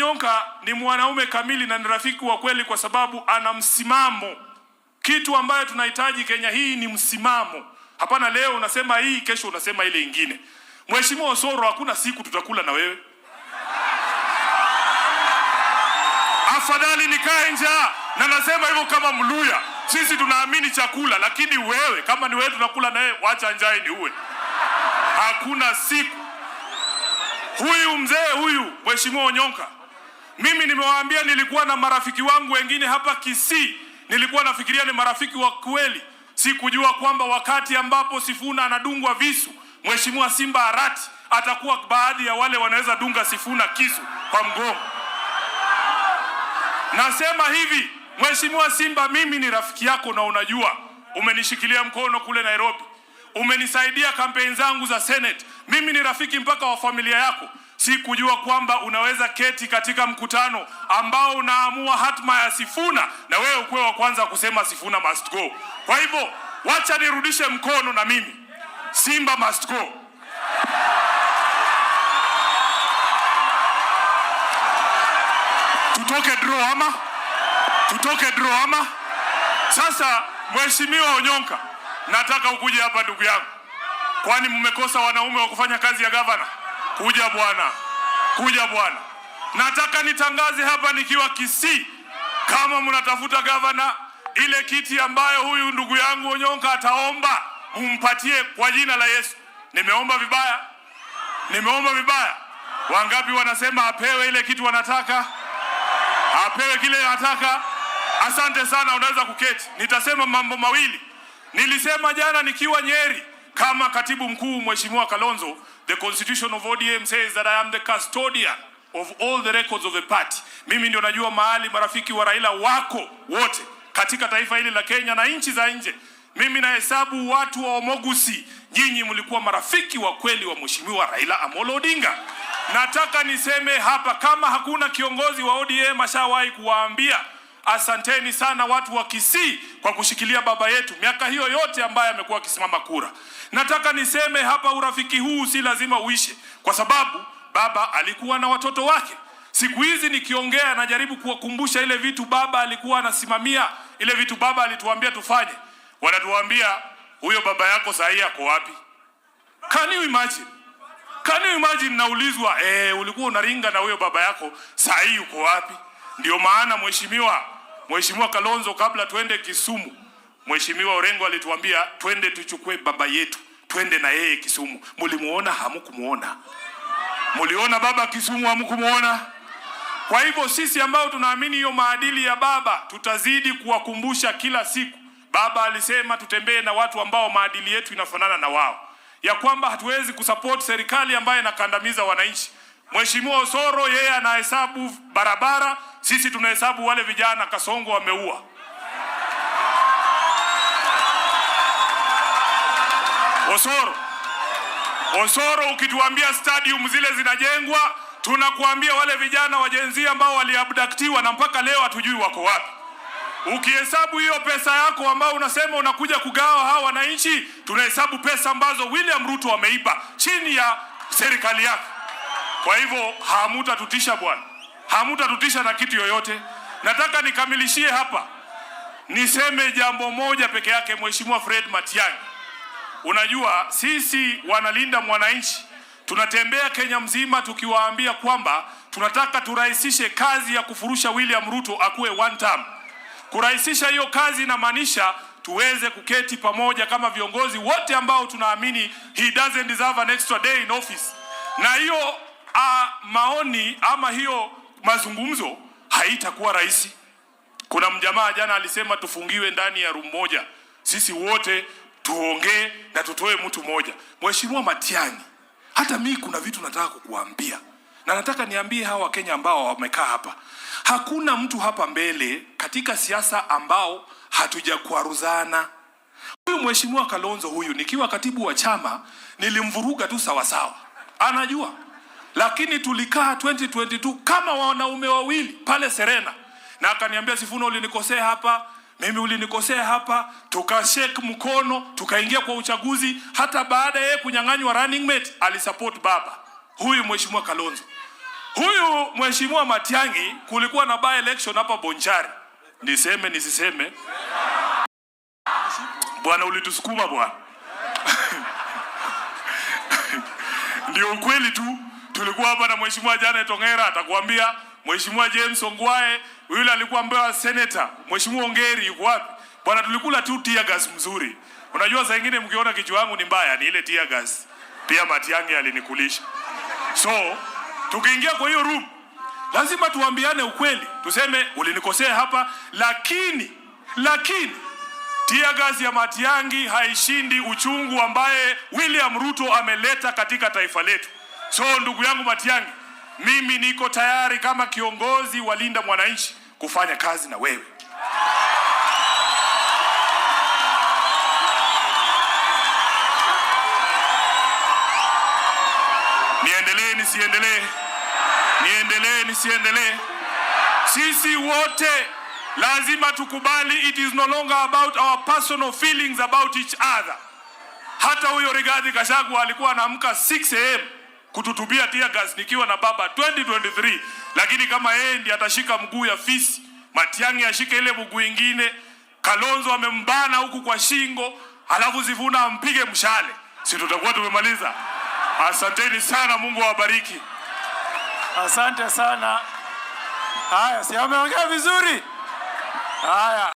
Onyonka ni mwanaume kamili na ni rafiki wa kweli kwa sababu ana msimamo. Kitu ambayo tunahitaji Kenya hii ni msimamo. Hapana leo unasema hii, kesho unasema ile ingine. Mheshimiwa Osoro, hakuna siku tutakula na wewe. Afadhali nikae njaa, na nasema hivyo kama Mluya. Sisi tunaamini chakula, lakini wewe kama ni wewe tunakula na wewe, wacha njaa ni uwe. Hakuna siku. Huyu mzee huyu Mheshimiwa Onyonka, mimi nimewaambia nilikuwa na marafiki wangu wengine hapa Kisii, nilikuwa nafikiria ni marafiki wa kweli. Sikujua kwamba wakati ambapo Sifuna anadungwa visu, Mheshimiwa Simba Arati atakuwa baadhi ya wale wanaweza dunga Sifuna kisu kwa mgongo. Nasema hivi, Mheshimiwa Simba, mimi ni rafiki yako na unajua, umenishikilia mkono kule Nairobi. Umenisaidia kampeni zangu za Senate. Mimi ni rafiki mpaka wa familia yako. Sikujua kwamba unaweza keti katika mkutano ambao unaamua hatma ya Sifuna na wewe ukwe wa kwanza kusema Sifuna must go. Kwa hivyo, wacha nirudishe mkono na mimi. Simba must go. Tutoke draw ama? Tutoke draw ama? Sasa, Mheshimiwa Onyonka, nataka ukuje hapa ndugu yangu. Kwani mmekosa wanaume wa kufanya kazi ya gavana? Kuja bwana. Kuja bwana. Nataka nitangaze hapa nikiwa Kisii, kama mnatafuta gavana, ile kiti ambayo huyu ndugu yangu Onyonka ataomba, umpatie kwa jina la Yesu. Nimeomba vibaya? Nimeomba vibaya? Wangapi wanasema apewe ile kitu wanataka? Apewe kile anataka? Asante sana, unaweza kuketi. Nitasema mambo mawili. Nilisema jana nikiwa Nyeri kama katibu mkuu Mheshimiwa Kalonzo, the constitution of ODM says that I am the custodian of all the records of the party. Mimi ndio najua mahali marafiki wa Raila wako wote katika taifa hili la Kenya na nchi za nje. Mimi nahesabu watu wa Omogusi, nyinyi mlikuwa marafiki wa kweli wa Mheshimiwa Raila Amolo Odinga. Nataka niseme hapa, kama hakuna kiongozi wa ODM ashawahi kuwaambia asanteni sana watu wa Kisii kwa kushikilia baba yetu miaka hiyo yote ambaye amekuwa akisimama kura. Nataka niseme hapa, urafiki huu si lazima uishe, kwa sababu baba alikuwa na watoto wake. Siku hizi nikiongea najaribu kuwakumbusha ile vitu baba alikuwa anasimamia, ile vitu baba alituambia tufanye. Wanatuambia huyo baba yako sahi yako wapi? Can you imagine? Can you imagine, naulizwa ulikuwa unaringa na huyo baba yako, sahi yuko wapi? Ndio maana Mheshimiwa Kalonzo, kabla twende Kisumu, Mheshimiwa Orengo alituambia twende tuchukue baba yetu, twende na yeye Kisumu. Mulimuona? Hamkumuona? Muliona baba Kisumu? Hamkumuona? Kwa hivyo sisi ambao tunaamini hiyo maadili ya baba, tutazidi kuwakumbusha kila siku. Baba alisema tutembee na watu ambao maadili yetu inafanana na wao, ya kwamba hatuwezi kusupport serikali ambayo inakandamiza wananchi. Mheshimiwa Osoro yeye anahesabu barabara, sisi tunahesabu wale vijana Kasongo wameua. Osoro ukituambia stadium zile zinajengwa, tunakuambia wale vijana wa Gen Z ambao waliabductiwa na mpaka leo hatujui wako wapi. Ukihesabu hiyo pesa yako ambao unasema unakuja kugawa hawa wananchi, tunahesabu pesa ambazo William Ruto ameiba chini ya serikali yake. Kwa hivyo hamutatutisha bwana. Hamutatutisha na kitu yoyote. Nataka nikamilishie hapa. Niseme jambo moja peke yake, Mheshimiwa Fred Matiang'i. Unajua sisi wanalinda mwananchi tunatembea Kenya mzima tukiwaambia kwamba tunataka turahisishe kazi ya kufurusha William Ruto akuwe one term. Kurahisisha hiyo kazi inamaanisha tuweze kuketi pamoja kama viongozi wote ambao tunaamini he doesn't deserve an extra day in office. Na hiyo maoni ama hiyo mazungumzo haitakuwa rahisi. Kuna mjamaa jana alisema tufungiwe ndani ya room moja, sisi wote tuongee na tutoe mtu mmoja. Mheshimiwa Matiang'i, hata mimi kuna vitu nataka kukuambia, na nataka niambie hawa Kenya ambao wamekaa hapa. Hakuna mtu hapa mbele katika siasa ambao hatujakwaruzana. Huyu Mheshimiwa Kalonzo huyu, nikiwa katibu wa chama nilimvuruga tu sawa sawa, anajua. Lakini tulikaa 2022 kama wanaume wawili pale Serena, na akaniambia Sifuna ulinikosea hapa, mimi ulinikosea hapa, tukashake mkono, tukaingia kwa uchaguzi. Hata baada yeye kunyang'anywa running mate alisupport baba. Huyu Mheshimiwa Kalonzo Huyu Mheshimiwa Matiang'i, kulikuwa na by election hapa Bonchari. Niseme nisiseme? Bwana ulitusukuma bwana. Ndio ukweli tu. Tulikuwa hapa na Mheshimiwa Janet Ongera, atakwambia. Mheshimiwa James Ongwae, yule alikuwa ambaye senator. Mheshimiwa Ongeri yuko wapi? Bwana tulikuwa tu tear gas mzuri. Unajua saa nyingine mkiona kichwa wangu ni mbaya, ni ile tear gas. Pia Matiang'i alinikulisha. So, tukiingia kwa hiyo room, lazima tuambiane ukweli. Tuseme ulinikosea hapa, lakini tear gas ya Matiang'i haishindi uchungu ambaye William Ruto ameleta katika taifa letu. So ndugu yangu Matiang'i, mimi niko tayari kama kiongozi wa Linda Mwananchi kufanya kazi na wewe. Niendelee nisiendelee? Niendelee nisiendelee? Sisi wote lazima tukubali, it is no longer about our personal feelings about each other. Hata huyo Rigathi Gachagua alikuwa anaamka 6 AM kututubia tear gas nikiwa na baba 2023, lakini kama yeye ndiye atashika mguu ya fisi, Matiang'i ashike ile mguu ingine, Kalonzo amembana huku kwa shingo, alafu Sifuna ampige mshale, si tutakuwa tumemaliza? Asanteni sana, Mungu awabariki. Asante sana. Haya, si ameongea vizuri? Haya.